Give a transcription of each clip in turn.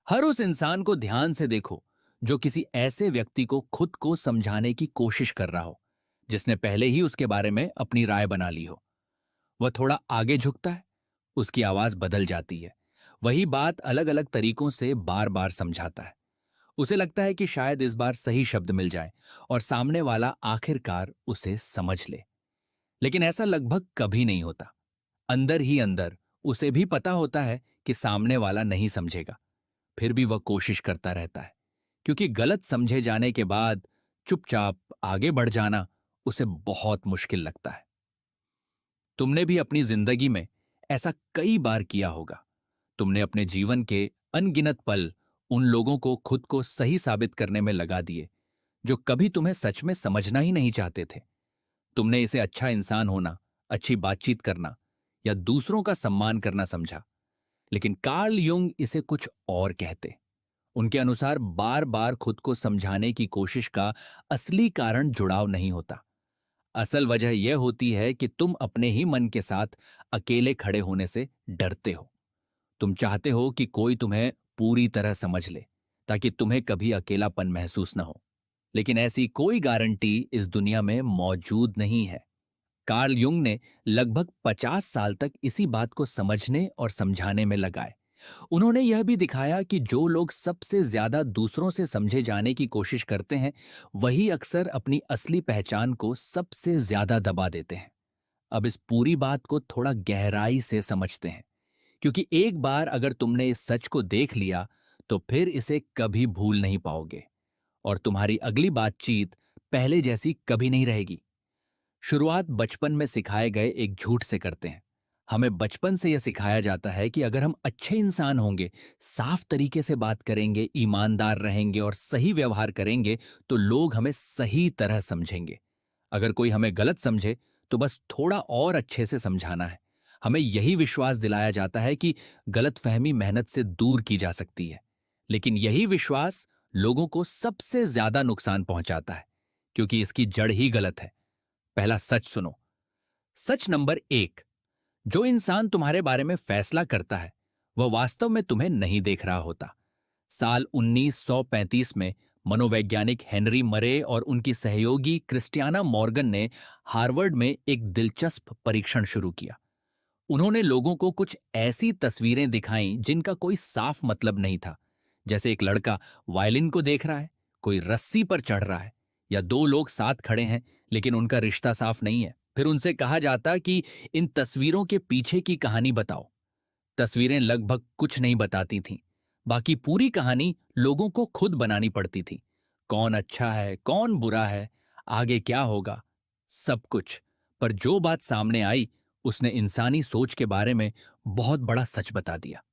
हर उस इंसान को ध्यान से देखो जो किसी ऐसे व्यक्ति को खुद को समझाने की कोशिश कर रहा हो, जिसने पहले ही उसके बारे में अपनी राय बना ली हो। वह थोड़ा आगे झुकता है, उसकी आवाज बदल जाती है, वही बात अलग अलग तरीकों से बार बार समझाता है। उसे लगता है कि शायद इस बार सही शब्द मिल जाए और सामने वाला आखिरकार उसे समझ ले। लेकिन ऐसा लगभग कभी नहीं होता। अंदर ही अंदर उसे भी पता होता है कि सामने वाला नहीं समझेगा, फिर भी वह कोशिश करता रहता है, क्योंकि गलत समझे जाने के बाद चुपचाप आगे बढ़ जाना उसे बहुत मुश्किल लगता है। तुमने भी अपनी जिंदगी में ऐसा कई बार किया होगा। तुमने अपने जीवन के अनगिनत पल उन लोगों को खुद को सही साबित करने में लगा दिए जो कभी तुम्हें सच में समझना ही नहीं चाहते थे। तुमने इसे अच्छा इंसान होना, अच्छी बातचीत करना या दूसरों का सम्मान करना समझा, लेकिन कार्ल युंग इसे कुछ और कहते। उनके अनुसार बार बार खुद को समझाने की कोशिश का असली कारण जुड़ाव नहीं होता। असल वजह यह होती है कि तुम अपने ही मन के साथ अकेले खड़े होने से डरते हो। तुम चाहते हो कि कोई तुम्हें पूरी तरह समझ ले, ताकि तुम्हें कभी अकेलापन महसूस न हो। लेकिन ऐसी कोई गारंटी इस दुनिया में मौजूद नहीं है। कार्ल युंग ने लगभग 50 साल तक इसी बात को समझने और समझाने में लगाए। उन्होंने यह भी दिखाया कि जो लोग सबसे ज्यादा दूसरों से समझे जाने की कोशिश करते हैं, वही अक्सर अपनी असली पहचान को सबसे ज्यादा दबा देते हैं। अब इस पूरी बात को थोड़ा गहराई से समझते हैं, क्योंकि एक बार अगर तुमने इस सच को देख लिया तो फिर इसे कभी भूल नहीं पाओगे और तुम्हारी अगली बातचीत पहले जैसी कभी नहीं रहेगी। शुरुआत बचपन में सिखाए गए एक झूठ से करते हैं। हमें बचपन से यह सिखाया जाता है कि अगर हम अच्छे इंसान होंगे, साफ तरीके से बात करेंगे, ईमानदार रहेंगे और सही व्यवहार करेंगे, तो लोग हमें सही तरह समझेंगे। अगर कोई हमें गलत समझे तो बस थोड़ा और अच्छे से समझाना है। हमें यही विश्वास दिलाया जाता है कि गलतफहमी मेहनत से दूर की जा सकती है। लेकिन यही विश्वास लोगों को सबसे ज्यादा नुकसान पहुंचाता है, क्योंकि इसकी जड़ ही गलत है। पहला सच सुनो। सच नंबर एक, जो इंसान तुम्हारे बारे में फैसला करता है वह वास्तव में तुम्हें नहीं देख रहा होता। साल 1935 में मनोवैज्ञानिक हेनरी मरे और उनकी सहयोगी क्रिस्टियाना मॉर्गन ने हार्वर्ड में एक दिलचस्प परीक्षण शुरू किया। उन्होंने लोगों को कुछ ऐसी तस्वीरें दिखाईं जिनका कोई साफ मतलब नहीं था, जैसे एक लड़का वायलिन को देख रहा है, कोई रस्सी पर चढ़ रहा है, या दो लोग साथ खड़े हैं लेकिन उनका रिश्ता साफ नहीं है। फिर उनसे कहा जाता कि इन तस्वीरों के पीछे की कहानी बताओ। तस्वीरें लगभग कुछ नहीं बताती थीं। बाकी पूरी कहानी लोगों को खुद बनानी पड़ती थी। कौन अच्छा है, कौन बुरा है, आगे क्या होगा, सब कुछ। पर जो बात सामने आई उसने इंसानी सोच के बारे में बहुत बड़ा सच बता दिया।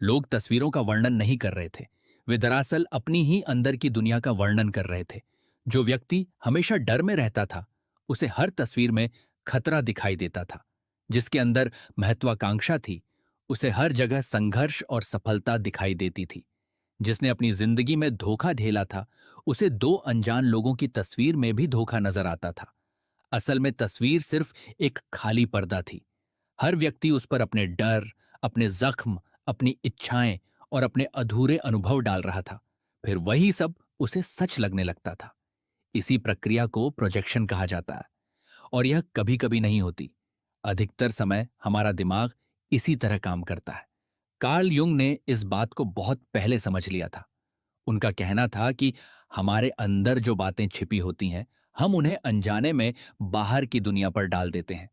लोग तस्वीरों का वर्णन नहीं कर रहे थे, वे दरअसल अपनी ही अंदर की दुनिया का वर्णन कर रहे थे। जो व्यक्ति हमेशा डर में रहता था, उसे हर तस्वीर में खतरा दिखाई देता था। जिसके अंदर महत्वाकांक्षा थी, उसे हर जगह संघर्ष और सफलता दिखाई देती थी। जिसने अपनी जिंदगी में धोखा झेला था, उसे दो अनजान लोगों की तस्वीर में भी धोखा नजर आता था। असल में तस्वीर सिर्फ एक खाली पर्दा थी। हर व्यक्ति उस पर अपने डर, अपने जख्म, अपनी इच्छाएं और अपने अधूरे अनुभव डाल रहा था। फिर वही सब उसे सच लगने लगता था। इसी प्रक्रिया को प्रोजेक्शन कहा जाता है, और यह कभी कभी नहीं होती। अधिकतर समय हमारा दिमाग इसी तरह काम करता है। कार्ल युंग ने इस बात को बहुत पहले समझ लिया था। उनका कहना था कि हमारे अंदर जो बातें छिपी होती हैं, हम उन्हें अनजाने में बाहर की दुनिया पर डाल देते हैं।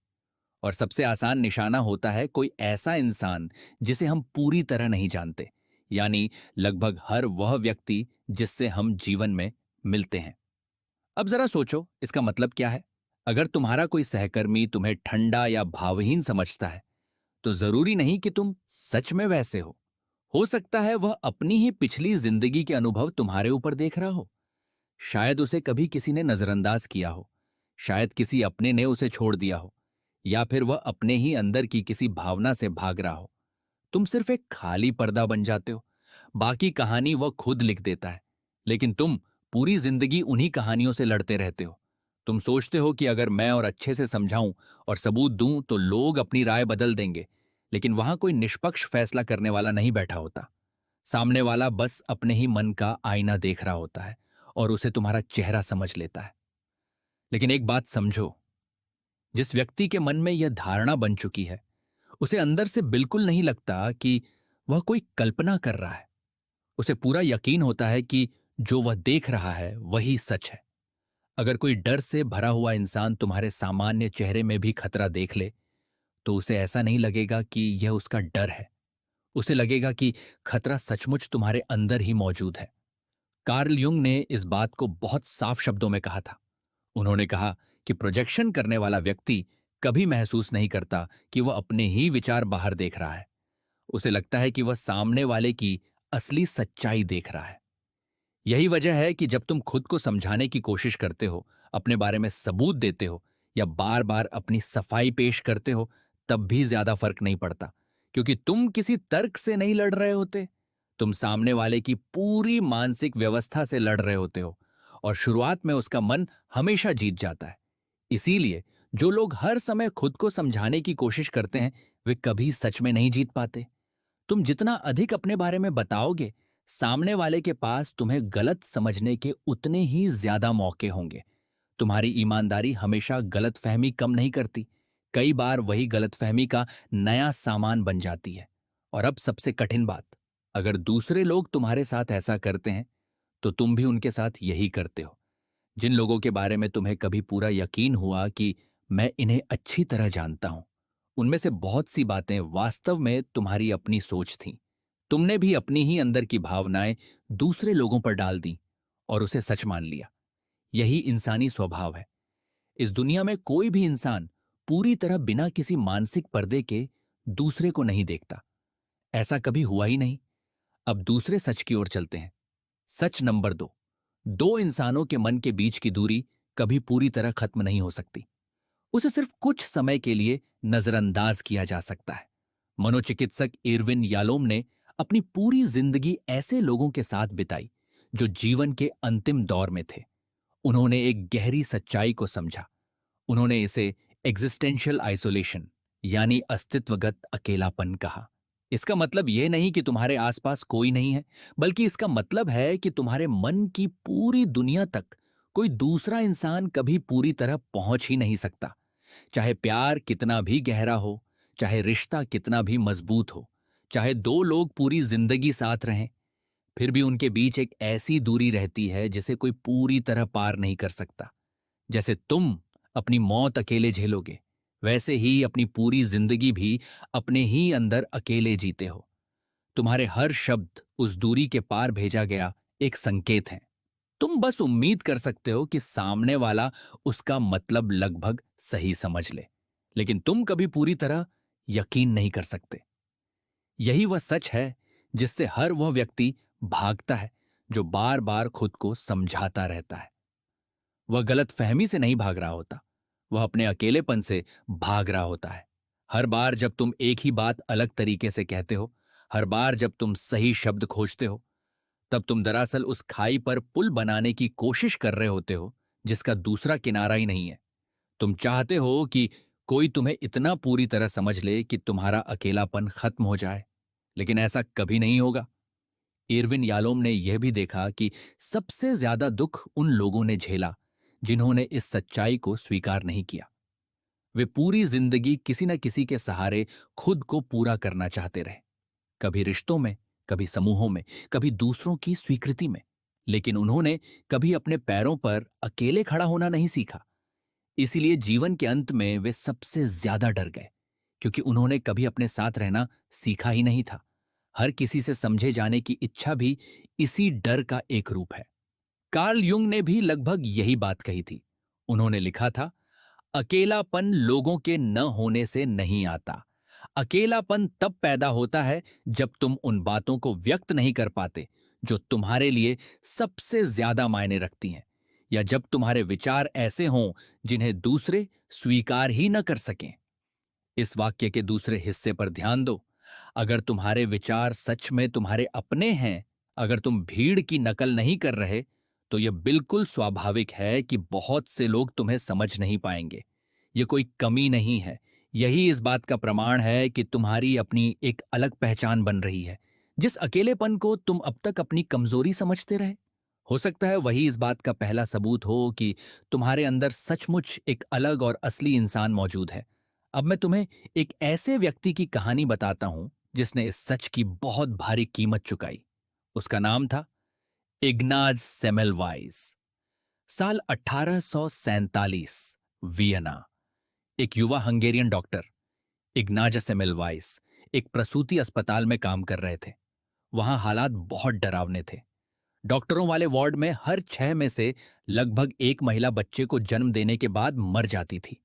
और सबसे आसान निशाना होता है कोई ऐसा इंसान जिसे हम पूरी तरह नहीं जानते, यानी लगभग हर वह व्यक्ति जिससे हम जीवन में मिलते हैं। अब जरा सोचो, इसका मतलब क्या है? अगर तुम्हारा कोई सहकर्मी तुम्हें ठंडा या भावहीन समझता है, तो जरूरी नहीं कि तुम सच में वैसे हो सकता है वह अपनी ही पिछली जिंदगी के अनुभव तुम्हारे ऊपर देख रहा हो। शायद उसे कभी किसी ने नजरअंदाज किया हो, शायद किसी अपने ने उसे छोड़ दिया हो, या फिर वह अपने ही अंदर की किसी भावना से भाग रहा हो। तुम सिर्फ एक खाली पर्दा बन जाते हो, बाकी कहानी वह खुद लिख देता है। लेकिन तुम पूरी जिंदगी उन्हीं कहानियों से लड़ते रहते हो। तुम सोचते हो कि अगर मैं और अच्छे से समझाऊं और सबूत दूं तो लोग अपनी राय बदल देंगे, लेकिन वहां कोई निष्पक्ष फैसला करने वाला नहीं बैठा होता। सामने वाला बस अपने ही मन का आईना देख रहा होता है और उसे तुम्हारा चेहरा समझ लेता है। लेकिन एक बात समझो, जिस व्यक्ति के मन में यह धारणा बन चुकी है, उसे अंदर से बिल्कुल नहीं लगता कि वह कोई कल्पना कर रहा है। उसे पूरा यकीन होता है कि जो वह देख रहा है वही सच है। अगर कोई डर से भरा हुआ इंसान तुम्हारे सामान्य चेहरे में भी खतरा देख ले, तो उसे ऐसा नहीं लगेगा कि यह उसका डर है। उसे लगेगा कि खतरा सचमुच तुम्हारे अंदर ही मौजूद है। कार्ल युंग ने इस बात को बहुत साफ शब्दों में कहा था। उन्होंने कहा कि प्रोजेक्शन करने वाला व्यक्ति कभी महसूस नहीं करता कि वह अपने ही विचार बाहर देख रहा है। उसे लगता है कि वह सामने वाले की असली सच्चाई देख रहा है। यही वजह है कि जब तुम खुद को समझाने की कोशिश करते हो, अपने बारे में सबूत देते हो या बार बार अपनी सफाई पेश करते हो, तब भी ज्यादा फर्क नहीं पड़ता, क्योंकि तुम किसी तर्क से नहीं लड़ रहे होते। तुम सामने वाले की पूरी मानसिक व्यवस्था से लड़ रहे होते हो, और शुरुआत में उसका मन हमेशा जीत जाता है। इसीलिए जो लोग हर समय खुद को समझाने की कोशिश करते हैं, वे कभी सच में नहीं जीत पाते। तुम जितना अधिक अपने बारे में बताओगे, सामने वाले के पास तुम्हें गलत समझने के उतने ही ज्यादा मौके होंगे। तुम्हारी ईमानदारी हमेशा गलतफहमी कम नहीं करती। कई बार वही गलतफहमी का नया सामान बन जाती है। और अब सबसे कठिन बात, अगर दूसरे लोग तुम्हारे साथ ऐसा करते हैं, तो तुम भी उनके साथ यही करते हो। जिन लोगों के बारे में तुम्हें कभी पूरा यकीन हुआ कि मैं इन्हें अच्छी तरह जानता हूं, उनमें से बहुत सी बातें वास्तव में तुम्हारी अपनी सोच थीं। तुमने भी अपनी ही अंदर की भावनाएं दूसरे लोगों पर डाल दी और उसे सच मान लिया। यही इंसानी स्वभाव है। इस दुनिया में कोई भी इंसान पूरी तरह बिना किसी मानसिक पर्दे के दूसरे को नहीं देखता। ऐसा कभी हुआ ही नहीं। अब दूसरे सच की ओर चलते हैं। सच नंबर 2, दो इंसानों के मन के बीच की दूरी कभी पूरी तरह खत्म नहीं हो सकती। उसे सिर्फ कुछ समय के लिए नजरअंदाज किया जा सकता है। मनोचिकित्सक इरविन यालोम ने अपनी पूरी जिंदगी ऐसे लोगों के साथ बिताई जो जीवन के अंतिम दौर में थे। उन्होंने एक गहरी सच्चाई को समझा। उन्होंने इसे एग्जिस्टेंशियल आइसोलेशन, यानी अस्तित्वगत अकेलापन कहा। इसका मतलब यह नहीं कि तुम्हारे आसपास कोई नहीं है, बल्कि इसका मतलब है कि तुम्हारे मन की पूरी दुनिया तक कोई दूसरा इंसान कभी पूरी तरह पहुंच ही नहीं सकता। चाहे प्यार कितना भी गहरा हो, चाहे रिश्ता कितना भी मजबूत हो, चाहे दो लोग पूरी जिंदगी साथ रहें, फिर भी उनके बीच एक ऐसी दूरी रहती है जिसे कोई पूरी तरह पार नहीं कर सकता। जैसे तुम अपनी मौत अकेले झेलोगे, वैसे ही अपनी पूरी जिंदगी भी अपने ही अंदर अकेले जीते हो। तुम्हारे हर शब्द उस दूरी के पार भेजा गया एक संकेत है। तुम बस उम्मीद कर सकते हो कि सामने वाला उसका मतलब लगभग सही समझ ले, लेकिन तुम कभी पूरी तरह यकीन नहीं कर सकते। यही वह सच है जिससे हर वह व्यक्ति भागता है जो बार बार खुद को समझाता रहता है। वह गलत फहमी से नहीं भाग रहा होता, वह अपने अकेलेपन से भाग रहा होता है। हर बार जब तुम एक ही बात अलग तरीके से कहते हो, हर बार जब तुम सही शब्द खोजते हो, तब तुम दरअसल उस खाई पर पुल बनाने की कोशिश कर रहे होते हो जिसका दूसरा किनारा ही नहीं है। तुम चाहते हो कि कोई तुम्हें इतना पूरी तरह समझ ले कि तुम्हारा अकेलापन खत्म हो जाए, लेकिन ऐसा कभी नहीं होगा। इरविन यालोम ने यह भी देखा कि सबसे ज्यादा दुख उन लोगों ने झेला जिन्होंने इस सच्चाई को स्वीकार नहीं किया। वे पूरी जिंदगी किसी न किसी के सहारे खुद को पूरा करना चाहते रहे, कभी रिश्तों में, कभी समूहों में, कभी दूसरों की स्वीकृति में। लेकिन उन्होंने कभी अपने पैरों पर अकेले खड़ा होना नहीं सीखा। इसीलिए जीवन के अंत में वे सबसे ज्यादा डर गए, क्योंकि उन्होंने कभी अपने साथ रहना सीखा ही नहीं था। हर किसी से समझे जाने की इच्छा भी इसी डर का एक रूप है। कार्ल युंग ने भी लगभग यही बात कही थी। उन्होंने लिखा था, अकेलापन लोगों के न होने से नहीं आता। अकेलापन तब पैदा होता है जब तुम उन बातों को व्यक्त नहीं कर पाते जो तुम्हारे लिए सबसे ज्यादा मायने रखती हैं, या जब तुम्हारे विचार ऐसे हों जिन्हें दूसरे स्वीकार ही न कर सकें। इस वाक्य के दूसरे हिस्से पर ध्यान दो। अगर तुम्हारे विचार सच में तुम्हारे अपने हैं, अगर तुम भीड़ की नकल नहीं कर रहे, तो यह बिल्कुल स्वाभाविक है कि बहुत से लोग तुम्हें समझ नहीं पाएंगे। यह कोई कमी नहीं है। यही इस बात का प्रमाण है कि तुम्हारी अपनी एक अलग पहचान बन रही है, जिस अकेलेपन को तुम अब तक अपनी कमजोरी समझते रहे, हो सकता है वही इस बात का पहला सबूत हो कि तुम्हारे अंदर सचमुच एक अलग और असली इंसान मौजूद है। अब मैं तुम्हें एक ऐसे व्यक्ति की कहानी बताता हूं जिसने इस सच की बहुत भारी कीमत चुकाई। उसका नाम था इग्नाज सेमेलवाइस। साल 1847, वियना। एक युवा हंगेरियन डॉक्टर इग्नाज सेमेलवाइस एक प्रसूति अस्पताल में काम कर रहे थे। वहां हालात बहुत डरावने थे। डॉक्टरों वाले वार्ड में हर 6 में से लगभग एक महिला बच्चे को जन्म देने के बाद मर जाती थी।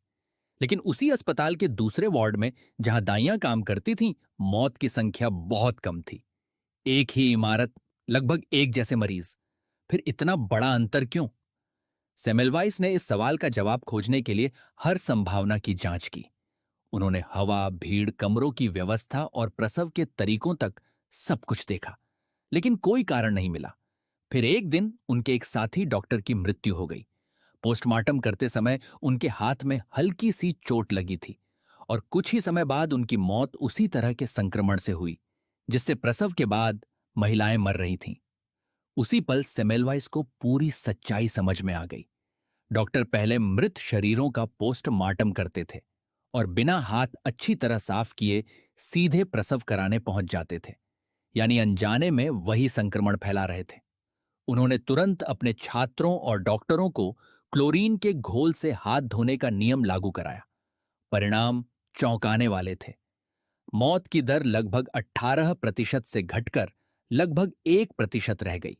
लेकिन उसी अस्पताल के दूसरे वार्ड में जहां दाइयां काम करती थीं, मौत की संख्या बहुत कम थी। एक ही इमारत, लगभग एक जैसे मरीज, फिर इतना बड़ा अंतर क्यों? सेमेलवाइस ने इस सवाल का जवाब खोजने के लिए हर संभावना की जांच की। उन्होंने हवा, भीड़, कमरों की व्यवस्था और प्रसव के तरीकों तक सब कुछ देखा, लेकिन कोई कारण नहीं मिला। फिर एक दिन उनके एक साथी डॉक्टर की मृत्यु हो गई। पोस्टमार्टम करते समय उनके हाथ में हल्की सी चोट लगी थी और कुछ ही समय बाद उनकी मौत उसी तरह के संक्रमण से हुई जिससे प्रसव के बाद महिलाएं मर रही थीं। उसी पल सेमेलवाइस को पूरी सच्चाई समझ में आ गई। डॉक्टर पहले मृत शरीरों का पोस्टमार्टम करते थे और बिना हाथ अच्छी तरह साफ किए सीधे प्रसव कराने पहुंच जाते थे, यानी अनजाने में वही संक्रमण फैला रहे थे। उन्होंने तुरंत अपने छात्रों और डॉक्टरों को क्लोरीन के घोल से हाथ धोने का नियम लागू कराया। परिणाम चौंकाने वाले थे। मौत की दर लगभग 18% से घटकर लगभग 1% रह गई।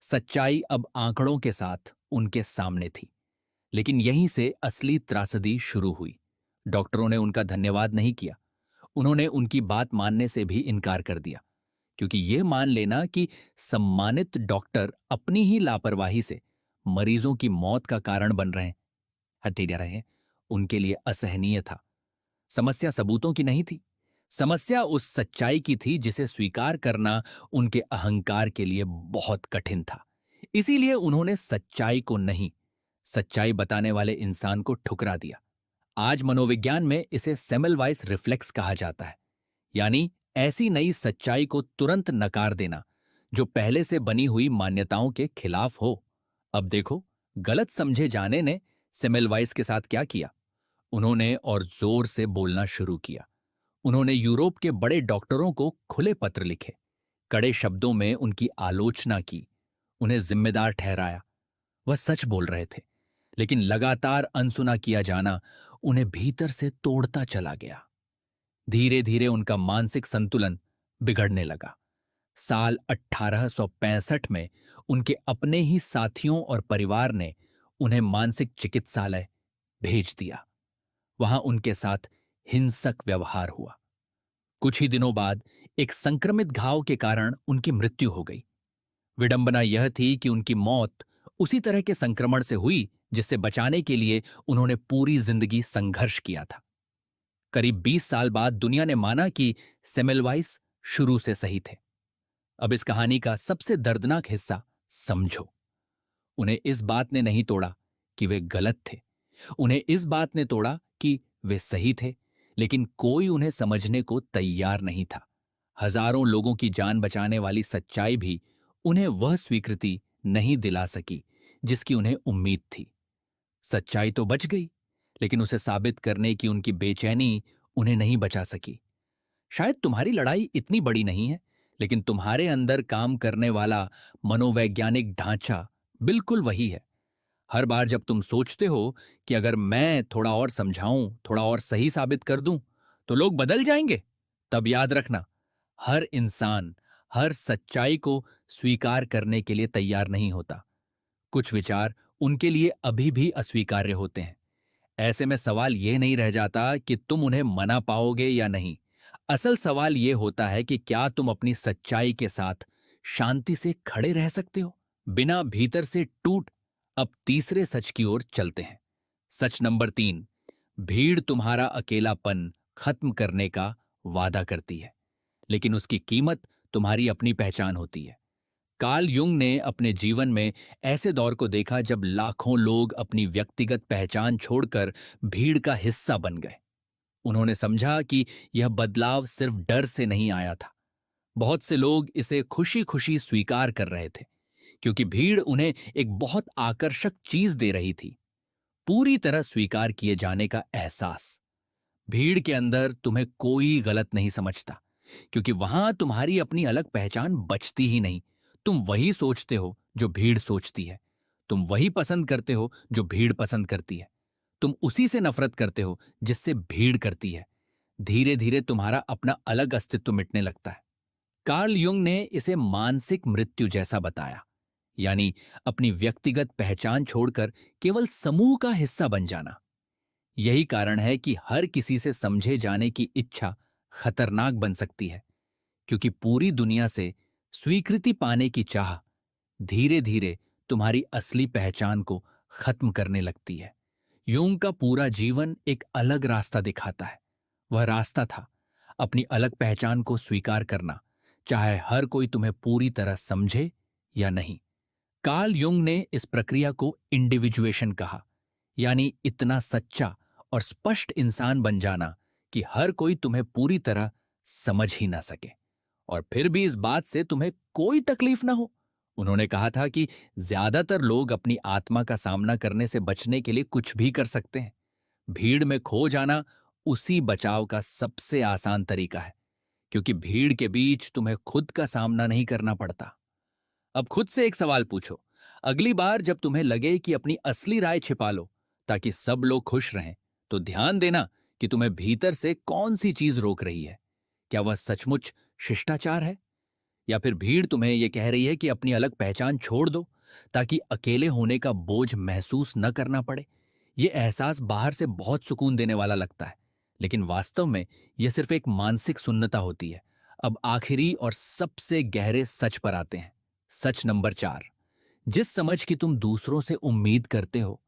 सच्चाई अब आंकड़ों के साथ उनके सामने थी। लेकिन यहीं से असली त्रासदी शुरू हुई। डॉक्टरों ने उनका धन्यवाद नहीं किया। उन्होंने उनकी बात मानने से भी इनकार कर दिया, क्योंकि यह मान लेना कि सम्मानित डॉक्टर अपनी ही लापरवाही से मरीजों की मौत का कारण बन रहे हैं, हटेरिया रहे हैं, उनके लिए असहनीय था। समस्या सबूतों की नहीं थी। समस्या उस सच्चाई की थी जिसे स्वीकार करना उनके अहंकार के लिए बहुत कठिन था। इसीलिए उन्होंने सच्चाई को नहीं, सच्चाई बताने वाले इंसान को ठुकरा दिया। आज मनोविज्ञान में इसे सेमेलवाइस रिफ्लेक्स कहा जाता है, यानी ऐसी नई सच्चाई को तुरंत नकार देना जो पहले से बनी हुई मान्यताओं के खिलाफ हो। अब देखो, गलत समझे जाने ने सेमेलवाइस के साथ क्या किया। उन्होंने और जोर से बोलना शुरू किया। उन्होंने यूरोप के बड़े डॉक्टरों को खुले पत्र लिखे, कड़े शब्दों में उनकी आलोचना की, उन्हें जिम्मेदार ठहराया। वह सच बोल रहे थे, लेकिन लगातार अनसुना किया जाना उन्हें भीतर से तोड़ता चला गया। धीरे धीरे उनका मानसिक संतुलन बिगड़ने लगा। साल 1865 में उनके अपने ही साथियों और परिवार ने उन्हें मानसिक चिकित्सालय भेज दिया। वहां उनके साथ हिंसक व्यवहार हुआ। कुछ ही दिनों बाद एक संक्रमित घाव के कारण उनकी मृत्यु हो गई। विडंबना यह थी कि उनकी मौत उसी तरह के संक्रमण से हुई जिससे बचाने के लिए उन्होंने पूरी जिंदगी संघर्ष किया था। करीब 20 साल बाद दुनिया ने माना कि सेमेलवाइस शुरू से सही थे। अब इस कहानी का सबसे दर्दनाक हिस्सा समझो। उन्हें इस बात ने नहीं तोड़ा कि वे गलत थे, उन्हें इस बात ने तोड़ा कि वे सही थे, लेकिन कोई उन्हें समझने को तैयार नहीं था। हजारों लोगों की जान बचाने वाली सच्चाई भी उन्हें वह स्वीकृति नहीं दिला सकी जिसकी उन्हें उम्मीद थी। सच्चाई तो बच गई, लेकिन उसे साबित करने की उनकी बेचैनी उन्हें नहीं बचा सकी। शायद तुम्हारी लड़ाई इतनी बड़ी नहीं है, लेकिन तुम्हारे अंदर काम करने वाला मनोवैज्ञानिक ढांचा बिल्कुल वही है। हर बार जब तुम सोचते हो कि अगर मैं थोड़ा और समझाऊं, थोड़ा और सही साबित कर दूं, तो लोग बदल जाएंगे, तब याद रखना, हर इंसान हर सच्चाई को स्वीकार करने के लिए तैयार नहीं होता। कुछ विचार उनके लिए अभी भी अस्वीकार्य होते हैं। ऐसे में सवाल यह नहीं रह जाता कि तुम उन्हें मना पाओगे या नहीं। असल सवाल यह होता है कि क्या तुम अपनी सच्चाई के साथ शांति से खड़े रह सकते हो, बिना भीतर से टूट। अब तीसरे सच की ओर चलते हैं। सच नंबर 3, भीड़ तुम्हारा अकेलापन खत्म करने का वादा करती है, लेकिन उसकी कीमत तुम्हारी अपनी पहचान होती है। कार्ल युंग ने अपने जीवन में ऐसे दौर को देखा जब लाखों लोग अपनी व्यक्तिगत पहचान छोड़कर भीड़ का हिस्सा बन गए। उन्होंने समझा कि यह बदलाव सिर्फ डर से नहीं आया था, बहुत से लोग इसे खुशी खुशी स्वीकार कर रहे थे, क्योंकि भीड़ उन्हें एक बहुत आकर्षक चीज दे रही थी, पूरी तरह स्वीकार किए जाने का एहसास। भीड़ के अंदर तुम्हें कोई गलत नहीं समझता, क्योंकि वहां तुम्हारी अपनी अलग पहचान बचती ही नहीं। तुम वही सोचते हो जो भीड़ सोचती है, तुम वही पसंद करते हो जो भीड़ पसंद करती है, तुम उसी से नफरत करते हो जिससे भीड़ करती है। धीरे धीरे तुम्हारा अपना अलग अस्तित्व मिटने लगता है। कार्ल युंग ने इसे मानसिक मृत्यु जैसा बताया, यानी अपनी व्यक्तिगत पहचान छोड़कर केवल समूह का हिस्सा बन जाना। यही कारण है कि हर किसी से समझे जाने की इच्छा खतरनाक बन सकती है, क्योंकि पूरी दुनिया से स्वीकृति पाने की चाह धीरे धीरे तुम्हारी असली पहचान को खत्म करने लगती है। यूंग का पूरा जीवन एक अलग रास्ता दिखाता है। वह रास्ता था अपनी अलग पहचान को स्वीकार करना, चाहे हर कोई तुम्हें पूरी तरह समझे या नहीं। कार्ल युंग ने इस प्रक्रिया को इंडिविजुएशन कहा, यानी इतना सच्चा और स्पष्ट इंसान बन जाना कि हर कोई तुम्हें पूरी तरह समझ ही ना सके, और फिर भी इस बात से तुम्हें कोई तकलीफ ना हो। उन्होंने कहा था कि ज्यादातर लोग अपनी आत्मा का सामना करने से बचने के लिए कुछ भी कर सकते हैं। भीड़ में खो जाना उसी बचाव का सबसे आसान तरीका है, क्योंकि भीड़ के बीच तुम्हें खुद का सामना नहीं करना पड़ता। अब खुद से एक सवाल पूछो, अगली बार जब तुम्हें लगे कि अपनी असली राय छिपा लो ताकि सब लोग खुश रहें, तो ध्यान देना कि तुम्हें भीतर से कौन सी चीज रोक रही है। क्या वह सचमुच शिष्टाचार है, या फिर भीड़ तुम्हें यह कह रही है कि अपनी अलग पहचान छोड़ दो ताकि अकेले होने का बोझ महसूस न करना पड़े। यह एहसास बाहर से बहुत सुकून देने वाला लगता है, लेकिन वास्तव में यह सिर्फ एक मानसिक सुन्नता होती है। अब आखिरी और सबसे गहरे सच पर आते हैं। सच नंबर 4, जिस समझ की तुम दूसरों से उम्मीद करते हो,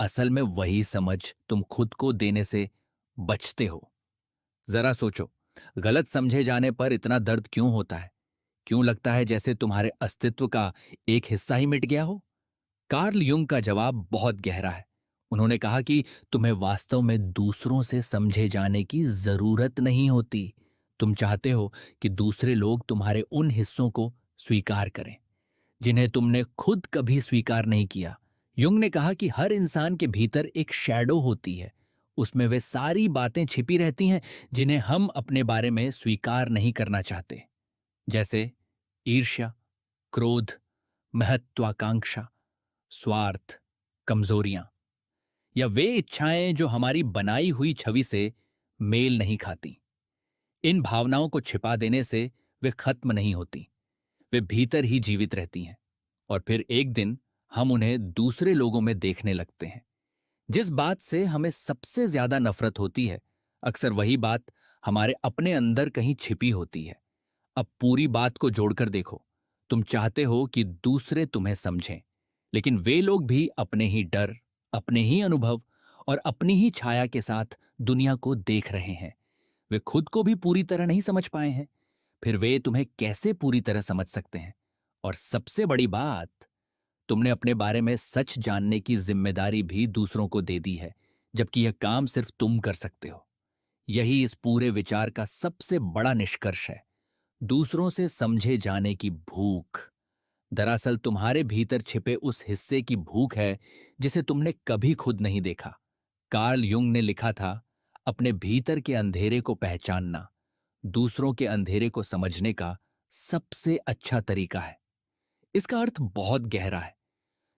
असल में वही समझ तुम खुद को देने से बचते हो। जरा सोचो, गलत समझे जाने पर इतना दर्द क्यों होता है? क्यों लगता है जैसे तुम्हारे अस्तित्व का एक हिस्सा ही मिट गया हो? कार्ल युंग का जवाब बहुत गहरा है। उन्होंने कहा कि तुम्हें वास्तव में दूसरों से समझे जाने की जरूरत नहीं होती। तुम चाहते हो कि दूसरे लोग तुम्हारे उन हिस्सों को स्वीकार करें जिन्हें तुमने खुद कभी स्वीकार नहीं किया। युंग ने कहा कि हर इंसान के भीतर एक शैडो होती है। उसमें वे सारी बातें छिपी रहती हैं जिन्हें हम अपने बारे में स्वीकार नहीं करना चाहते, जैसे ईर्ष्या, क्रोध, महत्वाकांक्षा, स्वार्थ, कमजोरियां, या वे इच्छाएं जो हमारी बनाई हुई छवि से मेल नहीं खाती। इन भावनाओं को छिपा देने से वे खत्म नहीं होती, वे भीतर ही जीवित रहती हैं, और फिर एक दिन हम उन्हें दूसरे लोगों में देखने लगते हैं। जिस बात से हमें सबसे ज्यादा नफरत होती है, अक्सर वही बात हमारे अपने अंदर कहीं छिपी होती है। अब पूरी बात को जोड़कर देखो। तुम चाहते हो कि दूसरे तुम्हें समझें, लेकिन वे लोग भी अपने ही डर, अपने ही अनुभव और अपनी ही छाया के साथ दुनिया को देख रहे हैं। वे खुद को भी पूरी तरह नहीं समझ पाए हैं, फिर वे तुम्हें कैसे पूरी तरह समझ सकते हैं? और सबसे बड़ी बात, तुमने अपने बारे में सच जानने की जिम्मेदारी भी दूसरों को दे दी है, जबकि यह काम सिर्फ तुम कर सकते हो। यही इस पूरे विचार का सबसे बड़ा निष्कर्ष है, दूसरों से समझे जाने की भूख। दरअसल तुम्हारे भीतर छिपे उस हिस्से की भूख है जिसे तुमने कभी खुद नहीं देखा। कार्ल युंग ने लिखा था, अपने भीतर के अंधेरे को पहचानना दूसरों के अंधेरे को समझने का सबसे अच्छा तरीका है। इसका अर्थ बहुत गहरा है।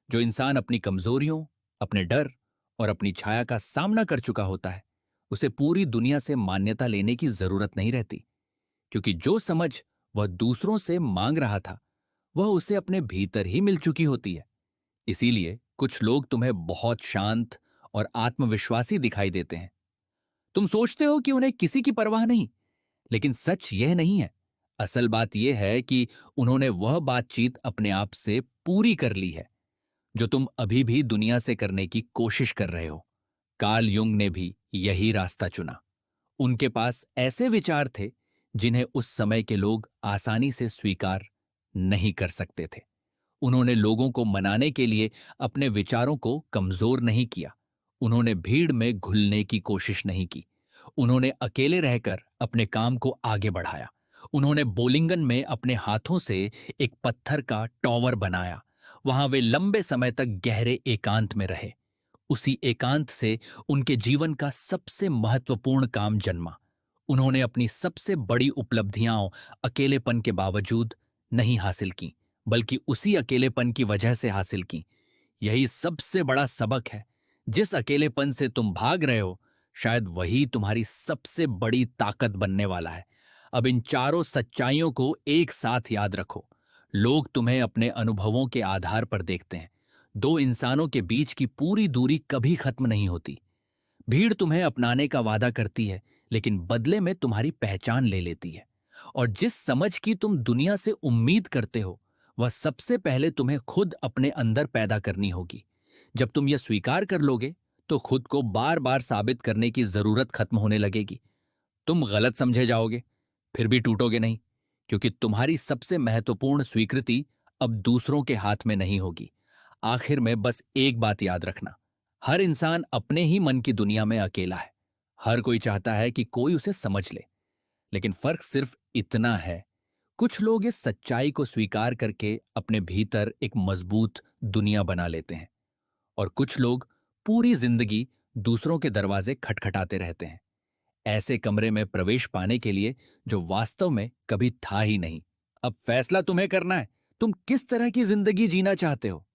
जो इंसान अपनी कमजोरियों, अपने डर और अपनी छाया का सामना कर चुका होता है, उसे पूरी दुनिया से मान्यता लेने की जरूरत नहीं रहती, क्योंकि जो समझ वह दूसरों से मांग रहा था वह उसे अपने भीतर ही मिल चुकी होती है। इसीलिए कुछ लोग तुम्हें बहुत शांत और आत्मविश्वासी दिखाई देते हैं। तुम सोचते हो कि उन्हें किसी की परवाह नहीं, लेकिन सच यह नहीं है। असल बात यह है कि उन्होंने वह बातचीत अपने आप से पूरी कर ली है जो तुम अभी भी दुनिया से करने की कोशिश कर रहे हो। कार्ल युंग ने भी यही रास्ता चुना। उनके पास ऐसे विचार थे जिन्हें उस समय के लोग आसानी से स्वीकार नहीं कर सकते थे। उन्होंने लोगों को मनाने के लिए अपने विचारों को कमजोर नहीं किया। उन्होंने भीड़ में घुलने की कोशिश नहीं की। उन्होंने अकेले रहकर अपने काम को आगे बढ़ाया। उन्होंने बोलिंगन में अपने हाथों से एक पत्थर का टॉवर बनाया। वहां वे लंबे समय तक गहरे एकांत में रहे। उसी एकांत से उनके जीवन का सबसे महत्वपूर्ण काम जन्मा। उन्होंने अपनी सबसे बड़ी उपलब्धियां अकेलेपन के बावजूद नहीं हासिल की, बल्कि उसी अकेलेपन की वजह से हासिल की। यही सबसे बड़ा सबक है। जिस अकेलेपन से तुम भाग रहे हो, शायद वही तुम्हारी सबसे बड़ी ताकत बनने वाला है। अब इन चारों सच्चाइयों को एक साथ याद रखो। लोग तुम्हें अपने अनुभवों के आधार पर देखते हैं। दो इंसानों के बीच की पूरी दूरी कभी खत्म नहीं होती। भीड़ तुम्हें अपनाने का वादा करती है, लेकिन बदले में तुम्हारी पहचान ले लेती है। और जिस समझ की तुम दुनिया से उम्मीद करते हो, वह सबसे पहले तुम्हें खुद अपने अंदर पैदा करनी होगी। जब तुम यह स्वीकार कर लोगे, तो खुद को बार बार साबित करने की जरूरत खत्म होने लगेगी। तुम गलत समझे जाओगे, फिर भी टूटोगे नहीं, क्योंकि तुम्हारी सबसे महत्वपूर्ण स्वीकृति अब दूसरों के हाथ में नहीं होगी। आखिर में बस एक बात याद रखना, हर इंसान अपने ही मन की दुनिया में अकेला है। हर कोई चाहता है कि कोई उसे समझ ले, लेकिन फर्क सिर्फ इतना है, कुछ लोग इस सच्चाई को स्वीकार करके अपने भीतर एक मजबूत दुनिया बना लेते हैं, और कुछ लोग पूरी जिंदगी दूसरों के दरवाजे खटखटाते रहते हैं, ऐसे कमरे में प्रवेश पाने के लिए जो वास्तव में कभी था ही नहीं। अब फैसला तुम्हें करना है, तुम किस तरह की जिंदगी जीना चाहते हो।